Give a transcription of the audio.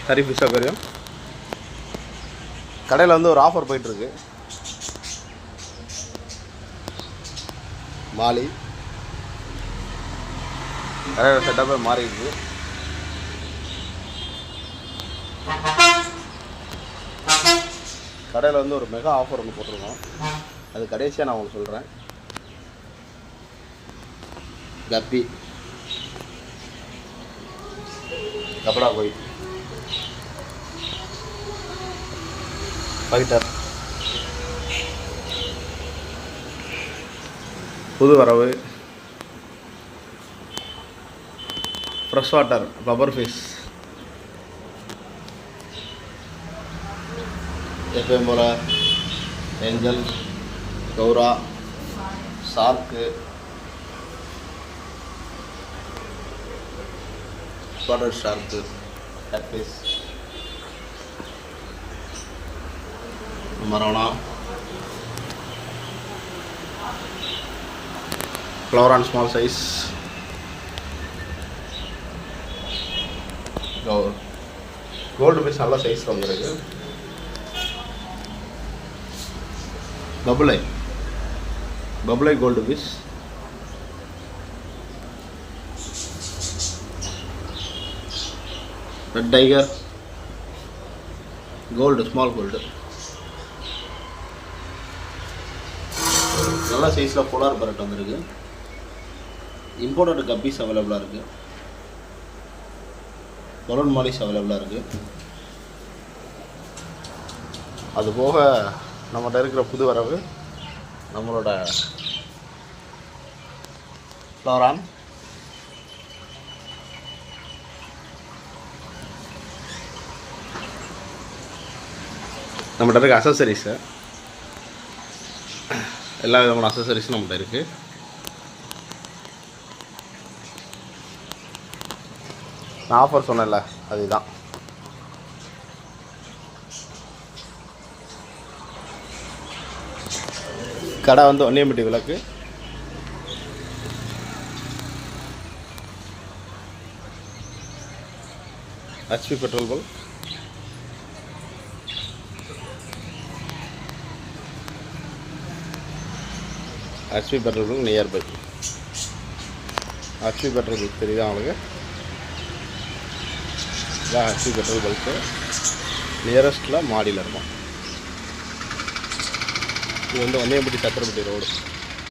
ஹரிஃபி சௌகரியம். கடையில் வந்து ஒரு ஆஃபர் போயிட்டுருக்கு. மாலி கடையோட செட்டப்பே மாறி இருக்கு. கடையில் வந்து ஒரு மெகா ஆஃபர் ஒன்று போட்டிருக்கோம். அது கடைசியாக நான் உங்களுக்கு சொல்கிறேன். கப்பி கபடா கோய் ஃபைட்டர் புது வரவு, ஃப்ரெஷ் வாட்டர், பப்பர் ஃபிஷ், எப்பயும் போல் ஏஞ்சல், கௌரா, ஷார்க்கு, ஸ்பாட்டட் ஷார்க்கு, கேட்ஃபிஷ், மரோனா, flowerhorn small size, gold fish நல்ல சைஸில் வந்துருக்கு. பபுளை gold fish, red tiger, gold small gold நல்ல சைஸில் போலார் பரட் வந்துருக்கு. இம்போர்ட்டட் கப்பீஸ் அவைலபிளாக இருக்குது. பலூன் மாலிஸ் அவைலபிளாக இருக்குது. அது போக நம்மகிட்ட இருக்கிற புது வரவு நம்மளோட ஃப்ளவரான், நம்மகிட்ட இருக்க அசசரிஸு, எல்லா விதமான அசசரிஸும் நம்மகிட்ட இருக்குது. நான் ஆஃபர் சொன்னேன்ல அதுதான். கடை வந்து ஒன்னியம்பட்டி விளக்கு, HP petrol bunk, HP petrol bunk nearby. HP petrol bunk தெரியுதா உங்களுக்கு? இதான் HP பெட்ரோல் பங்க்கு. நியரஸ்ட்டில் மாடியில் இருக்கும். இது வந்து ஒன்னியம்பட்டி சத்திரப்பட்டி ரோடு.